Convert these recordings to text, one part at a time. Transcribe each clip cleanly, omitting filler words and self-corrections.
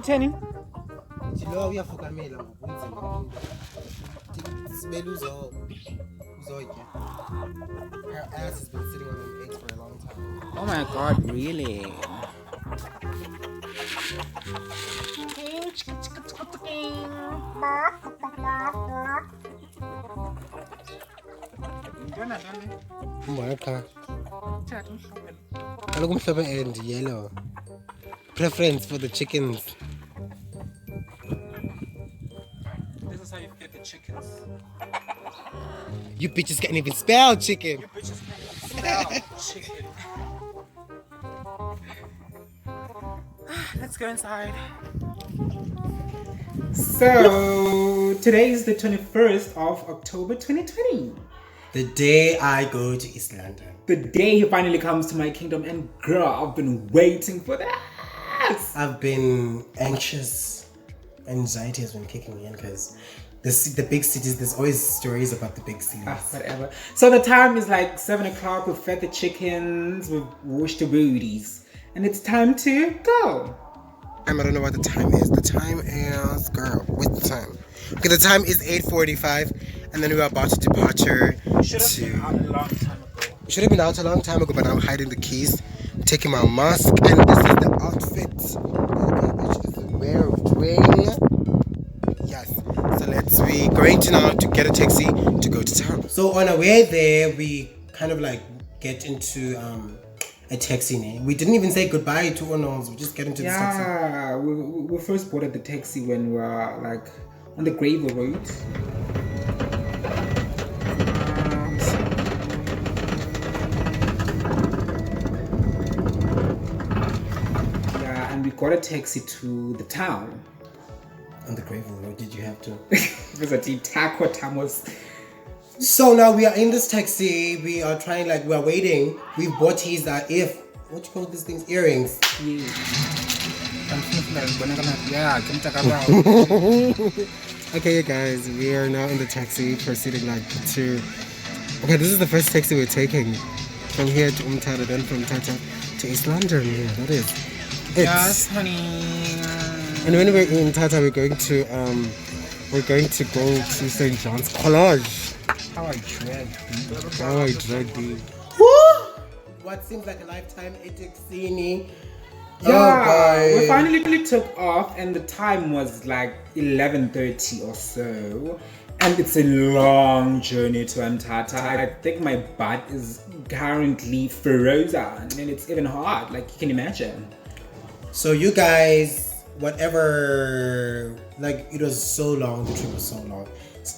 utheni? Lo uyafukamela ngobunzima. Sibele uzoyitya. Her ass has been sitting on them eggs for a long time. Oh my god, really? Umbona kaloku umhlophe and yellow. Preference for the chickens. This is how you get the chickens. You bitches can't even spell chicken. You bitches can't even spell chicken. Let's go inside. So, today is the 21st of October 2020. The day I go to East London. The day he finally comes to my kingdom, and girl, I've been waiting for that. I've been anxious. Anxiety has been kicking me in because the big cities, there's always stories about the big cities. Whatever. So the time is like 7 o'clock. We've fed the chickens, we've washed the booties, and it's time to go. I don't know what the time is. The time is, girl, what's the time? Okay, the time is 8:45, and then we're about to departure. Should have been out a long time ago. Should have been out a long time ago, but I'm hiding the keys, taking my mask, and this is the outfit that wearing. Yes. So we're going to now to get a taxi to go to town. So on our way there, we kind of like get into a taxi name. We didn't even say goodbye to Onos. We just get into this taxi. Yeah, we first boarded the taxi when we were like on the Gravel Road. Yeah, and we got a taxi to the town. On the Gravel Road, did you have to? It was a Taco Tamos. So now we are in this taxi. We are trying, like, we're waiting. We bought his what you call these things? Earrings. Yeah. Okay, guys, we are now in the taxi, proceeding like to. Okay, this is the first taxi we're taking from here to Umtata, then from Tata to East London. Yeah, that is. Yes, honey. And when we're in Tata, we're going to go to St. John's College. How I dread you. What seems like a lifetime Etixini. Yeah, we finally took off, and the time was like 11:30 or so, and it's a long journey to Mthatha. I think my butt is currently frozen, and it's even hot, like you can imagine. So you guys, whatever, like it was so long. The trip was so long. It's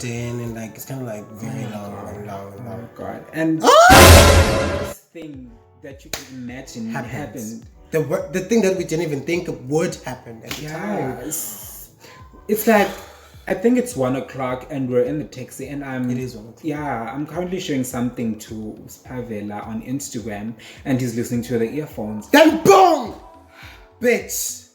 and like it's kind of like very long. Oh God! And the worst thing that you can imagine happened. The thing that we didn't even think would happen at the time. It's like, I think it's 1 o'clock and we're in the taxi, and It is 1 o'clock. Yeah, I'm currently showing something to Spavela on Instagram, and he's listening to the earphones. Then boom! Bitch!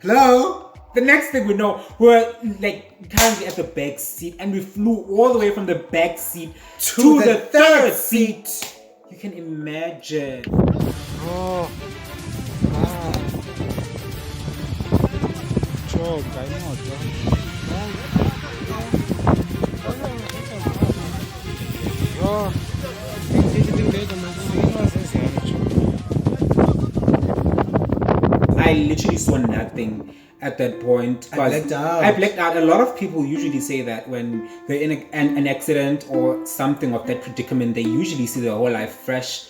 Hello? The next thing we know, we're like currently at the back seat, and we flew all the way from the back seat to the third seat. You can imagine. Oh. I literally saw nothing at that point. I blacked out. I blacked out. A lot of people usually say that when they're in an accident or something of that predicament, they usually see their whole life flash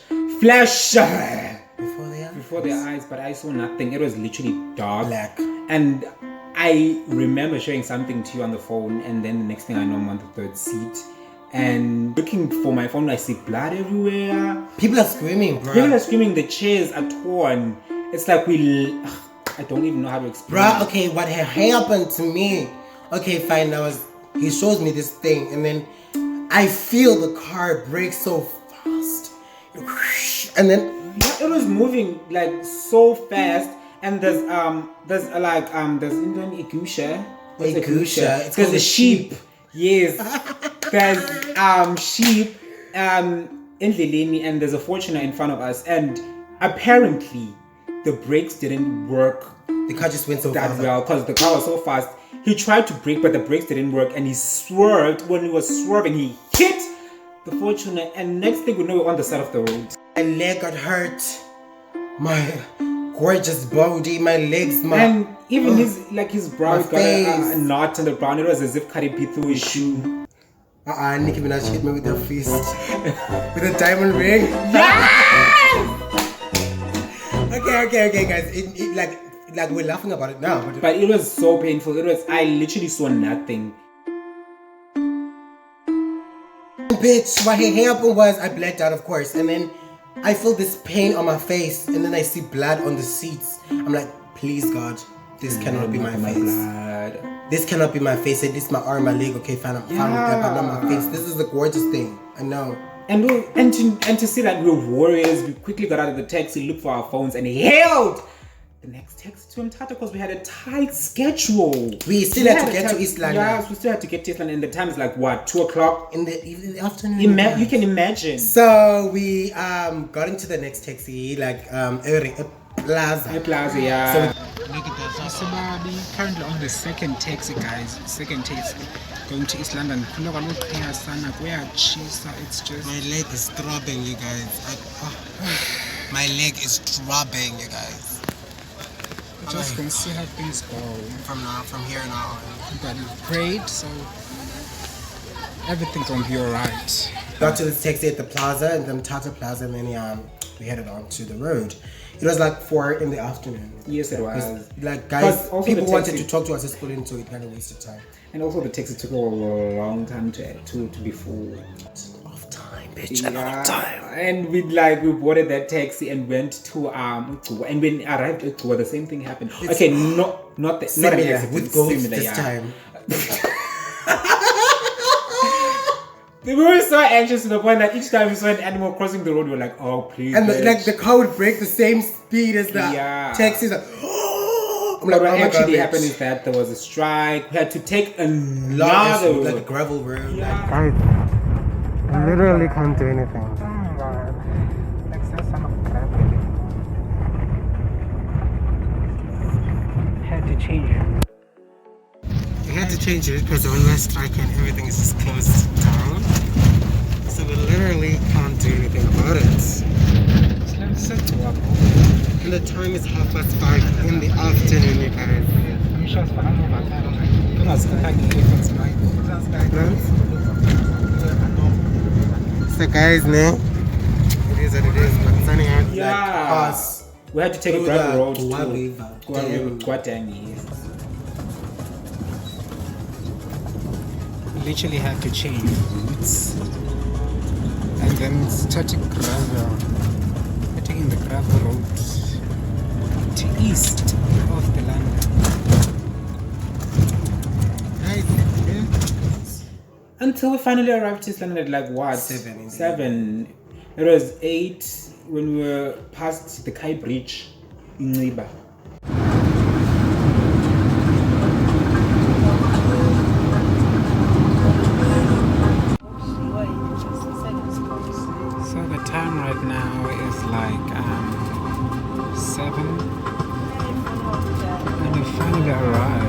before their eyes. But I saw nothing. It was literally dark, Black. and I remember showing something to you on the phone, and then the next thing I know, I'm on the third seat. And looking for my phone, I see blood everywhere. People are screaming, bro. People are screaming. The chairs are torn. It's like I don't even know how to explain. Bruh, okay, what happened to me? Okay, fine. He shows me this thing, and then I feel the car brake so fast, and then it was moving like so fast. And there's Indian igusha. What's igusha? It's there's called a sheep. Yes, there's sheep in Leleni, and there's a Fortuner in front of us, and apparently the brakes didn't work. The car just went so that fast. well because the car was so fast. He tried to brake, but the brakes didn't work, and he swerved. When he was swerving, he hit the Fortuner, and next thing we know, we're on the side of the road. My leg got hurt. My gorgeous body, my legs, and even his brow got a knot in the brow. It was as if Cardi B threw his shoe. Nicki Minaj hit me with her fist with a diamond ring. Yes! Okay, guys. It like we're laughing about it now, but it was so painful. I literally saw nothing. Bitch, what happened was I bled out, of course, and then I feel this pain on my face, and then I see blood on the seats. I'm like, please God, this cannot be my face. Blood. This cannot be my face. This is my arm, my leg. Okay, fine, I'm fine with that, but not my face. This is the gorgeous thing. I know. And to see that we're warriors, we quickly got out of the taxi, looked for our phones, and hailed the next taxi to Mthatha because we had a tight schedule. We still had to get to East London. Yes, we still had to get to East London, and the time is like what, 2 o'clock in the afternoon. You can imagine. So we got into the next taxi, like Plaza. A Plaza, yeah. So currently on the second taxi, guys. Second taxi going to East London. It's just my leg is throbbing, you guys. My leg is throbbing, you guys. Just gonna see how things go from here now on. But great, so everything's gonna be alright. Got to this taxi at the plaza, and then Mthatha Plaza, and then we headed on to the road. It was like 4 in the afternoon. Yes, it was. Like, guys, people wanted to talk to us, just put into it, kind of wasted time. And also the taxi took a long time to be full. Bitch, a lot of time. And we boarded that taxi and went to and when we arrived at the same thing happened. It's not similar with ghosts this time. We were so anxious to the point that each time we saw an animal crossing the road, we were like, oh please. And the car would break the same speed as the taxis. Like, what actually happened is that there was a strike. We had to take another road. Like a gravel road. Yeah. I literally can't do anything. Had to change it. We had to change it because the one last strike and everything is just closed down. So we literally can't do anything about it. And the time is 5:30 in the afternoon, you guys. So guys, it is what it is, but sunny out pass. We had to take a gravel road to Guatangi. We literally had to change routes and then started gravel. We're taking the gravel road to east of the land. Until we finally arrived to East London at 7. It was 8 when we were past the Kai Bridge in Niba. So the time right now is 7 and we finally arrived.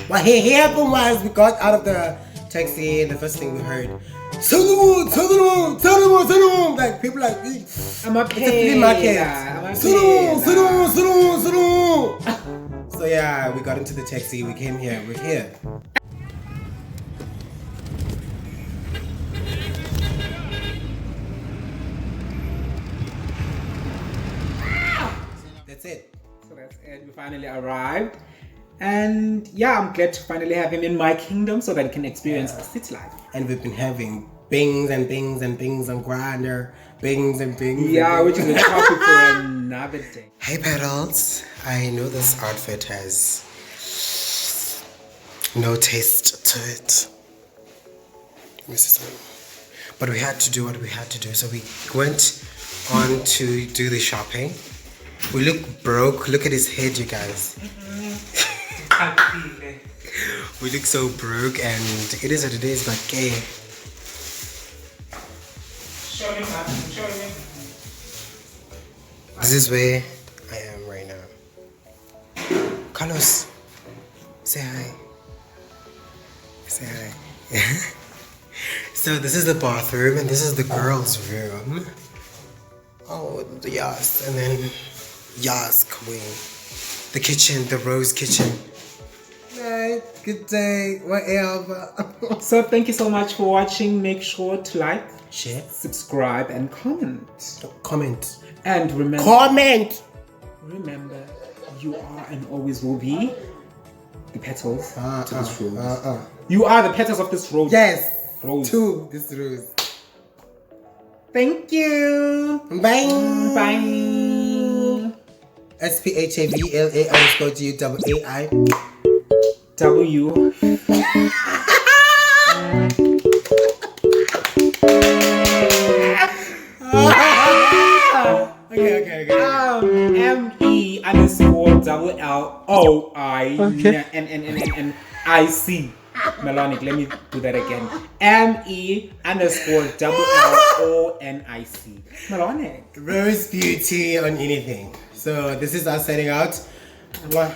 What happened was we got out of the taxi and the first thing we heard, like people like, I'm a flea market. So yeah, we got into the taxi, we came here, we're here. That's it. So that's it, we finally arrived. And yeah, I'm glad to finally have him in my kingdom so that he can experience the city life. And we've been having bings and things and things on Grindr, bings and things. Yeah, which is a topic for another day. Hey pedals, I know this outfit has no taste to it. But we had to do what we had to do. So we went on to do the shopping. We look broke. Look at his head, you guys. We look so broke, and it is what it is, but gay. Show him. This is where I am right now. Carlos, say hi. Say hi. So this is the bathroom and this is the girls' room. Oh, yes, and then yes, queen. The kitchen, the Rose kitchen. Right, good day, whatever. So thank you so much for watching. Make sure to like, Share, subscribe, and comment. comment. And remember, remember, you are and always will be the petals to this rose. You are the petals of this rose. Yes, Rose. to this rose. Thank you. Bye. Bye. SPHAVLA_GUAI. W. Okay. MELLOIC. Melonic. Let me do that again. MELLONIC. Melonic. Rose beauty on anything. So this is us setting out. Mwah.